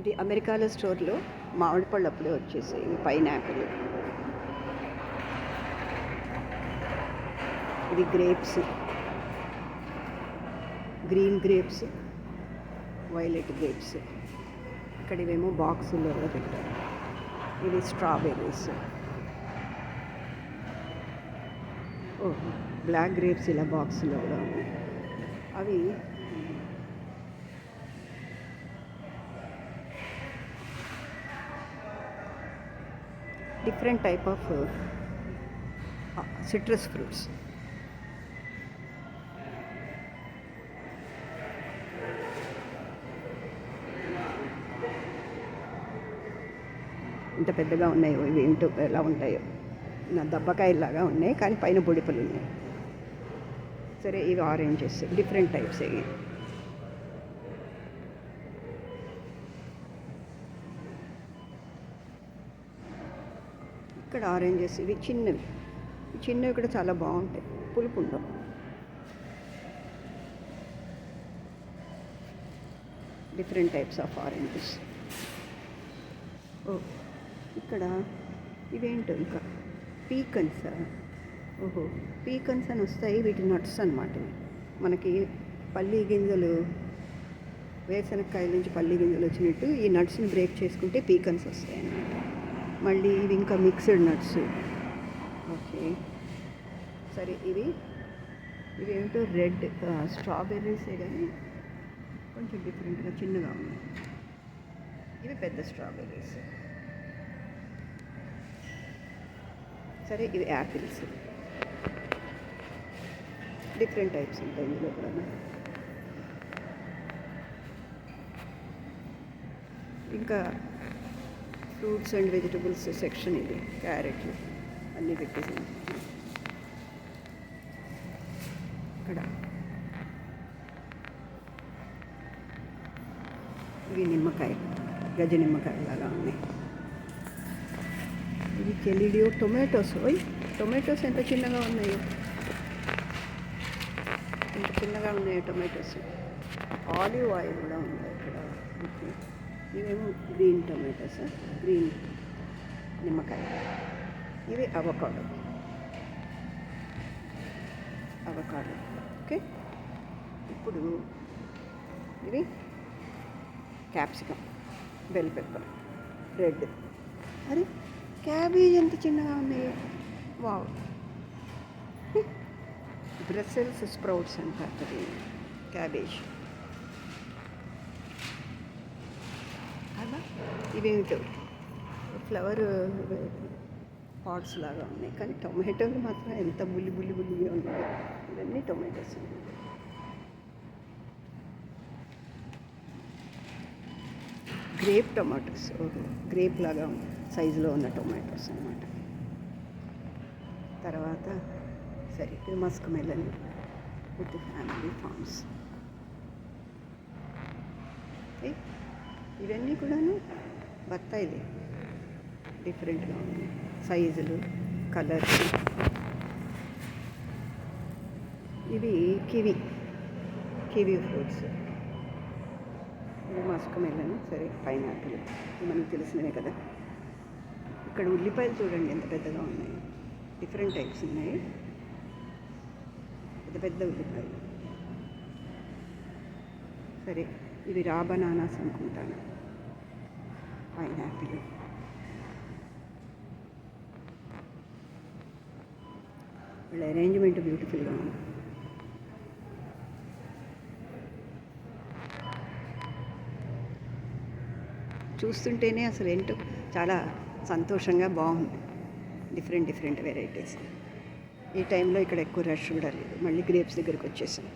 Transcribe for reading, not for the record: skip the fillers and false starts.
ఇది అమెరికాలో స్టోర్లో మామిడి పళ్ళు అప్పుడే వచ్చేసాయి. ఇవి పైనాపిల్, ఇది grapes, green grapes, violet grapes. ఇక్కడ ఇవేమో బాక్సుల్లో కూడా పెట్టారు. ఇది స్ట్రాబెర్రీస్. ఓహో, బ్లాక్ గ్రేప్స్ ఇలా బాక్సులో కూడా ఉన్నాయి. అవి different type of citrus fruits. ఇంత పెద్దగా ఉన్నాయో ఇవి, ఏంటో ఎలా ఉంటాయో, నా దబ్బకాయలాగా ఉన్నాయి కానీ పైన బొడిపలు ఉన్నాయి. సరే, ఇవి ఆరెంజెస్, డిఫరెంట్ టైప్స్. ఇవి ఇక్కడ ఆరెంజెస్, ఇవి చిన్నవి. చిన్నవి కూడా చాలా బాగుంటాయి, పులుపు ఉండవు. Different types of oranges. ఓ, ఇక్కడ ఇవేంటో ఇంకా పీకన్స్. ఓహో, పీకన్స్ అని వస్తాయి. వీటి నట్స్ అనమాట. మనకి పల్లి గింజలు, వేరుశనక్కాయల నుంచి పల్లి గింజలు వచ్చినట్టు ఈ నట్స్ని బ్రేక్ చేసుకుంటే పీకన్స్ వస్తాయి అన్నమాట. మళ్ళీ ఇవి ఇంకా మిక్స్డ్ నట్స్. ఓకే, సరే. ఇవేమిటో రెడ్ స్ట్రాబెర్రీసే కానీ కొంచెం డిఫరెంట్గా చిన్నగా ఉన్నాయి. ఇవి పెద్ద స్ట్రాబెర్రీస్. సరే, ఇవి యాపిల్స్. డిఫరెంట్ టైప్స్ ఉంటాయి ఇందులో కూడా. ఇంకా ఫ్రూట్స్ అండ్ వెజిటబుల్స్ సెక్షన్. ఇది క్యారెట్లు అన్నీ పెట్టేసింది ఇక్కడ. ఇవి నిమ్మకాయలు, గజ నిమ్మకాయలాగా ఉన్నాయి. ఇవి కెలిడియో టొమాటోస్. టొమాటోస్ ఎంత చిన్నగా ఉన్నాయో, ఎంత చిన్నగా ఉన్నాయో టొమాటోస్. ఆలివ్ ఆయిల్ కూడా ఉంది ఇక్కడ. ఇవేమో గ్రీన్ టొమాటోస్, గ్రీన్ నిమ్మకాయ. ఇవి అవకాడో. ఓకే, ఇప్పుడు ఇవి క్యాప్సికమ్, బెల్ పెప్పర్, రెడ్. అరే, క్యాబేజ్ ఎంత చిన్నగా ఉన్నాయి. వావ్, బ్రసెల్స్ స్ప్రౌట్స్ అంటారు క్యాబేజ్. అలా ఇవేమిటో ఫ్లవర్ పాట్స్ లాగా ఉన్నాయి కానీ టొమాటోలు మాత్రం ఎంత బుల్లిగా ఉన్నాయో. ఇవన్నీ టొమాటోస్. Grape tomatoes. గ్రేప్ లాగా సైజులో ఉన్న టొమాటోస్ అన్నమాట. తర్వాత సరే, muskmelon with family farms. ఇవన్నీ కూడాను బత్తాయిలే, డిఫరెంట్గా ఉన్నాయి సైజులు, కలర్స్. ఇవి కివి ఫ్రూట్స్. ఇది మస్క్ మెలన్. సరే, పైనాపిల్ మనకు తెలిసినవే కదా. ఇక్కడ ఉల్లిపాయలు చూడండి ఎంత పెద్దగా ఉన్నాయి. డిఫరెంట్ టైప్స్ ఉన్నాయి, పెద్ద ఉల్లిపాయలు. సరే, ఇవి రా బనానాస్ అనుకుంటాను. పైనాపిల్. వీళ్ళ అరేంజ్మెంట్ బ్యూటిఫుల్గా ఉంది. చూస్తుంటేనే అసలు ఏంటో చాలా సంతోషంగా బాగుంది. Different varieties. ఈ టైంలో ఇక్కడ ఎక్కువ రష్ కూడా లేదు. మళ్ళీ గ్రేప్స్ దగ్గరికి వచ్చేసాం.